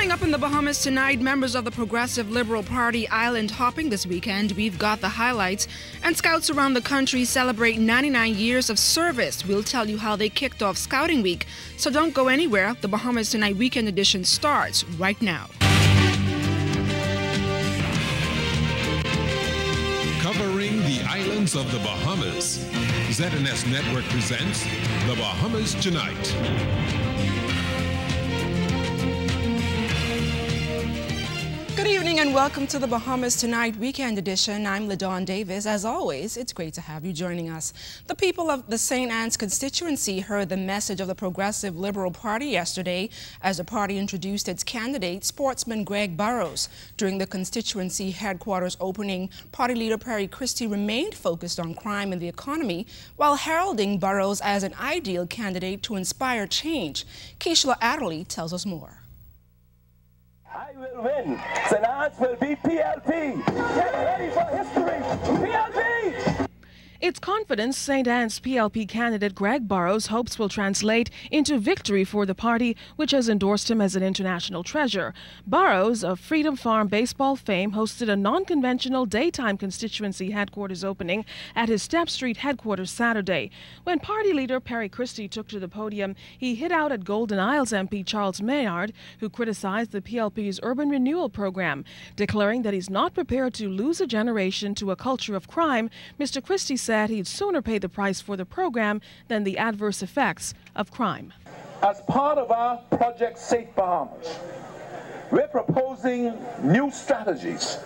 Coming up in the Bahamas tonight, members of the Progressive Liberal Party island hopping this weekend. We've got the highlights. And scouts around the country celebrate 99 years of service. We'll tell you how they kicked off Scouting Week. So don't go anywhere. The Bahamas Tonight Weekend edition starts right now. Covering the islands of the Bahamas, ZNS Network presents The Bahamas Tonight. Good evening and welcome to the Bahamas Tonight Weekend Edition. I'm LaDawn Davis. As always, it's great to have you joining us. The people of the St. Anne's constituency heard the message of the Progressive Liberal Party yesterday as the party introduced its candidate, sportsman Greg Burrows. During the constituency headquarters opening, party leader Perry Christie remained focused on crime and the economy while heralding Burrows as an ideal candidate to inspire change. Keishla Adderley tells us more. I will win. St. Anne's will be PLP. Get ready for history. PLP! It's confidence St. Anne's PLP candidate Greg Burrows hopes will translate into victory for the party, which has endorsed him as an international treasure. Burrows, of Freedom Farm baseball fame, hosted a non-conventional daytime constituency headquarters opening at his Step Street headquarters Saturday. When party leader Perry Christie took to the podium, he hit out at Golden Isles MP Charles Maynard, who criticized the PLP's urban renewal program. Declaring that he's not prepared to lose a generation to a culture of crime, Mr. Christie said he'd sooner pay the price for the program than the adverse effects of crime. As part of our Project Safe Bahamas, we're proposing new strategies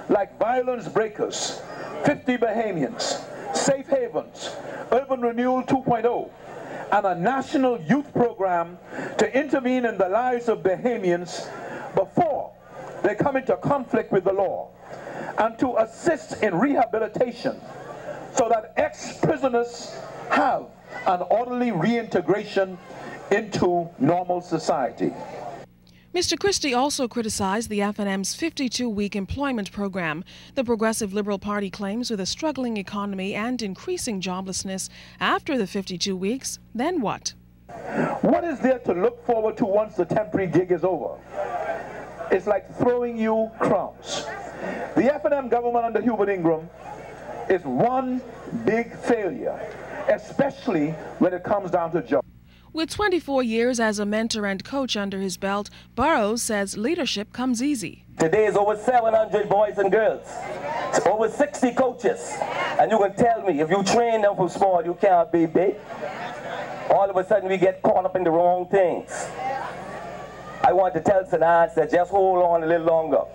like violence breakers, 50 Bahamians, safe havens, urban renewal 2.0, and a national youth program to intervene in the lives of Bahamians before they come into conflict with the law, and to assist in rehabilitation so that ex-prisoners have an orderly reintegration into normal society. Mr. Christie also criticized the FNM's 52-week employment program. The Progressive Liberal Party claims with a struggling economy and increasing joblessness after the 52 weeks, then what? What is there to look forward to once the temporary gig is over? It's like throwing you crumbs. The FNM government under Hubert Ingram is one big failure, especially when it comes down to jobs. With 24 years as a mentor and coach under his belt, Burrows says leadership comes easy. Today is over 700 boys and girls, it's over 60 coaches, and you can tell me if you train them from small, you can't be big. All of a sudden we get caught up in the wrong things. I want to tell St. Anne's that just hold on a little longer.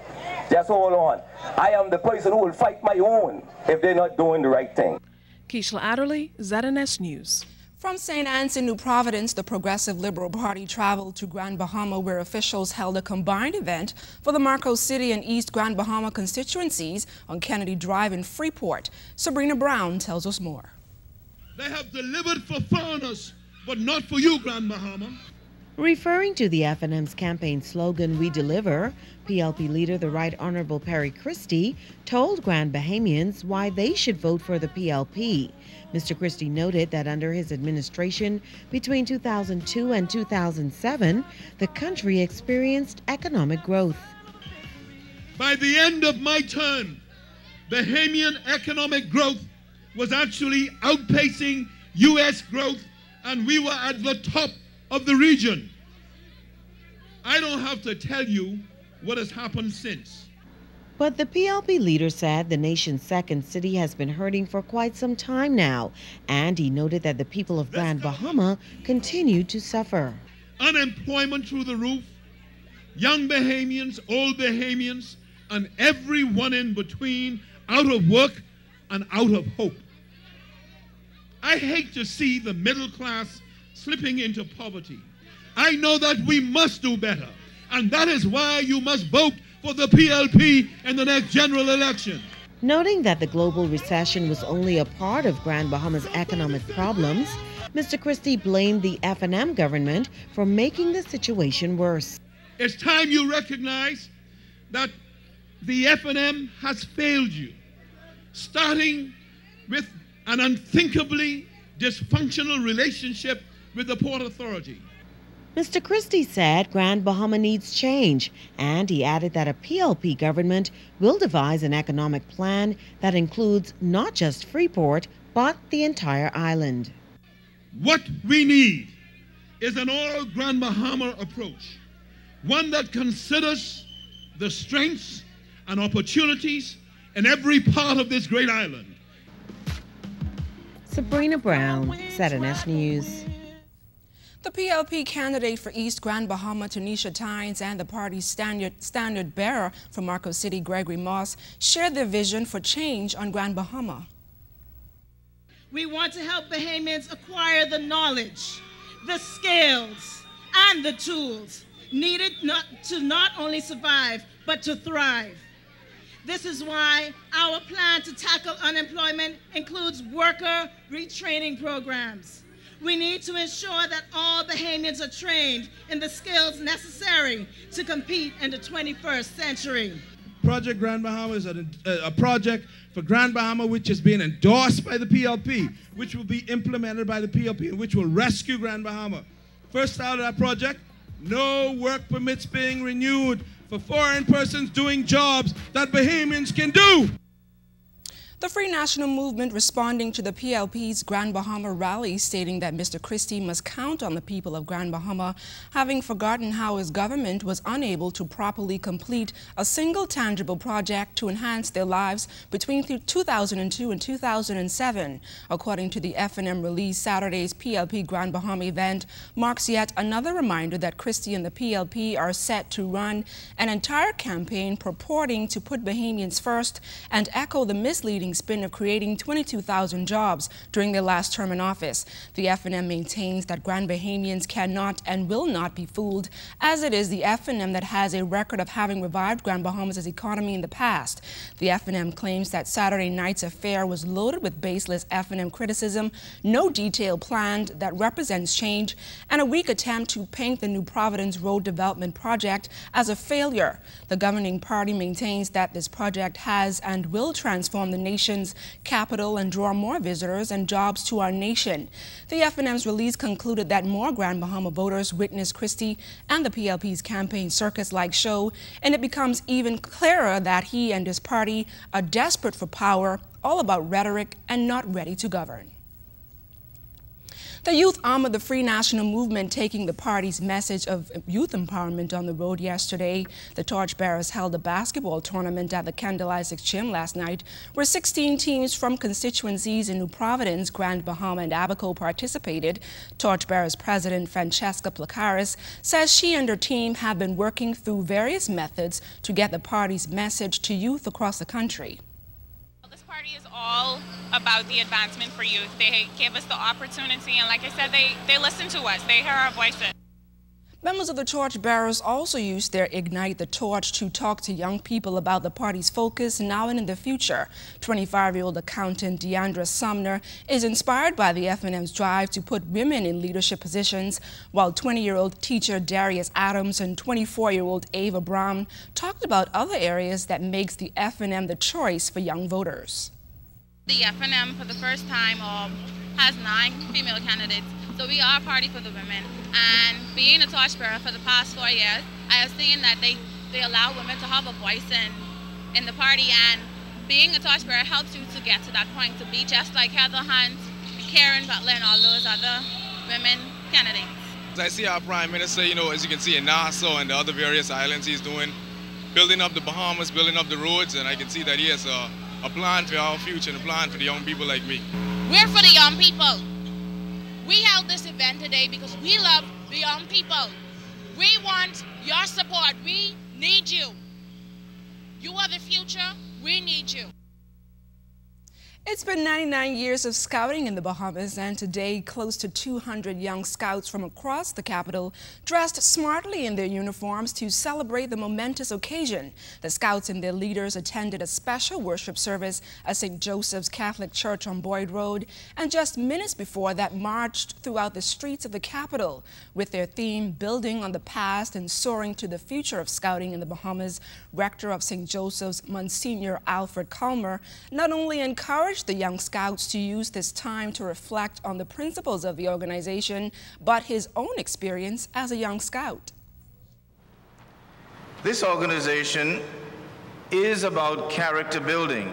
Just hold on. I am the person who will fight my own if they're not doing the right thing. Keishla Adderley, ZNS News. From St. Anne's in New Providence, the Progressive Liberal Party traveled to Grand Bahama, where officials held a combined event for the Marcos City and East Grand Bahama constituencies on Kennedy Drive in Freeport. Sabrina Brown tells us more. They have delivered for foreigners, but not for you, Grand Bahama. Referring to the FNM's campaign slogan, "We Deliver," PLP leader the Right Honorable Perry Christie told Grand Bahamians why they should vote for the PLP. Mr. Christie noted that under his administration between 2002 and 2007, the country experienced economic growth. By the end of my term, Bahamian economic growth was actually outpacing U.S. growth, and we were at the top of the region. I don't have to tell you what has happened since. But the PLP leader said the nation's second city has been hurting for quite some time now, and he noted that the people of Grand Bahama continue to suffer. Unemployment through the roof, young Bahamians, old Bahamians, and everyone in between out of work and out of hope. I hate to see the middle class slipping into poverty. I know that we must do better, and that is why you must vote for the PLP in the next general election. Noting that the global recession was only a part of Grand Bahama's economic problems, Mr. Christie blamed the FNM government for making the situation worse. It's time you recognize that the FNM has failed you, starting with an unthinkably dysfunctional relationship with the Port Authority. Mr. Christie said Grand Bahama needs change, and he added that a PLP government will devise an economic plan that includes not just Freeport, but the entire island. What we need is an all Grand Bahama approach, one that considers the strengths and opportunities in every part of this great island. Sabrina Brown, ZNS News. The PLP candidate for East Grand Bahama, Tanisha Tynes, and the party's standard bearer from Marco City, Gregory Moss, shared their vision for change on Grand Bahama. We want to help Bahamians acquire the knowledge, the skills, and the tools needed to not only survive, but to thrive. This is why our plan to tackle unemployment includes worker retraining programs. We need to ensure that all Bahamians are trained in the skills necessary to compete in the 21st century. Project Grand Bahama is a project for Grand Bahama which is being endorsed by the PLP, which will be implemented by the PLP, and which will rescue Grand Bahama. First out of that project, no work permits being renewed for foreign persons doing jobs that Bahamians can do. The Free National Movement responding to the PLP's Grand Bahama rally, stating that Mr. Christie must count on the people of Grand Bahama, having forgotten how his government was unable to properly complete a single tangible project to enhance their lives between 2002 and 2007. According to the FNM release, Saturday's PLP Grand Bahama event marks yet another reminder that Christie and the PLP are set to run an entire campaign purporting to put Bahamians first and echo the misleading spin of creating 22,000 jobs during their last term in office. The FNM maintains that Grand Bahamians cannot and will not be fooled, as it is the FNM that has a record of having revived Grand Bahama's economy in the past. The FNM claims that Saturday night's affair was loaded with baseless FNM criticism, no detail planned that represents change, and a weak attempt to paint the New Providence Road Development Project as a failure. The governing party maintains that this project has and will transform the nation's capital and draw more visitors and jobs to our nation. The FNM's release concluded that more Grand Bahama voters witnessed Christie and the PLP's campaign circus-like show, and it becomes even clearer that he and his party are desperate for power, all about rhetoric and not ready to govern. The youth arm of the Free National Movement taking the party's message of youth empowerment on the road yesterday. The torchbearers held a basketball tournament at the Kendall Isaacs Gym last night, where 16 teams from constituencies in New Providence, Grand Bahama, and Abaco participated. Torchbearers President Francesca Placaris says she and her team have been working through various methods to get the party's message to youth across the country. This party is all about the advancement for youth. They gave us the opportunity, and like I said, they listen to us. They hear our voices. Members of the torchbearers also used their Ignite the Torch to talk to young people about the party's focus now and in the future. 25-year-old accountant Deandra Sumner is inspired by the FNM's drive to put women in leadership positions, while 20-year-old teacher Darius Adams and 24-year-old Ava Brown talked about other areas that makes the FNM the choice for young voters. The FNM, for the first time, has 9 female candidates. So we are a party for the women. And being a torchbearer for the past 4 years, I have seen that they allow women to have a voice in the party. And being a torchbearer helps you to get to that point, to be just like Heather Hunt, Karen Butler, and all those other women candidates. I see our Prime Minister, as you can see in Nassau and the other various islands he's doing, building up the Bahamas, building up the roads, and I can see that he has a plan for our future and a plan for the young people like me. We're for the young people. We held this event today because we love the young people. We want your support. We need you. You are the future. We need you. It's been 99 years of scouting in the Bahamas, and today close to 200 young scouts from across the capital dressed smartly in their uniforms to celebrate the momentous occasion. The scouts and their leaders attended a special worship service at St. Joseph's Catholic Church on Boyd Road, and just minutes before that marched throughout the streets of the capital. With their theme, Building on the Past and Soaring to the Future of Scouting in the Bahamas, Rector of St. Joseph's, Monsignor Alfred Calmer, not only encouraged encouraged the young scouts to use this time to reflect on the principles of the organization, but his own experience as a young scout. This organization is about character building.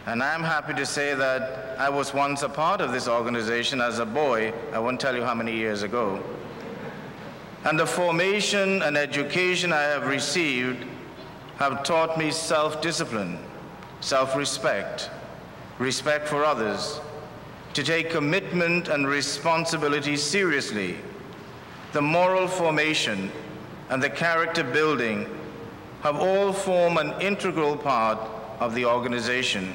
And I'm happy to say that I was once a part of this organization as a boy. I won't tell you how many years ago. And the formation and education I have received have taught me self-discipline, self-respect, respect for others, to take commitment and responsibility seriously. The moral formation and the character building have all formed an integral part of the organization.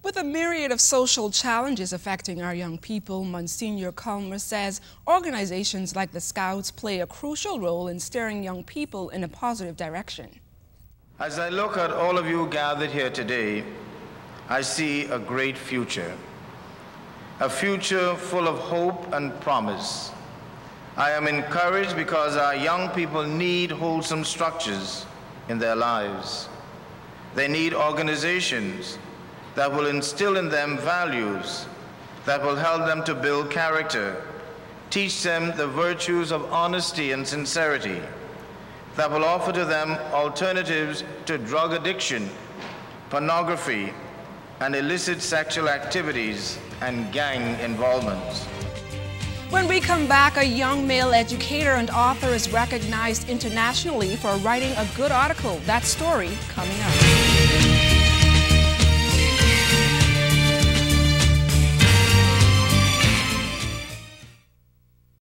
With a myriad of social challenges affecting our young people, Monsignor Culmer says organizations like the Scouts play a crucial role in steering young people in a positive direction. As I look at all of you gathered here today, I see a great future. A future full of hope and promise. I am encouraged because our young people need wholesome structures in their lives. They need organizations that will instill in them values, that will help them to build character, teach them the virtues of honesty and sincerity, that will offer to them alternatives to drug addiction, pornography, and illicit sexual activities and gang involvement. When we come back, a young male educator and author is recognized internationally for writing a good article. That story coming up.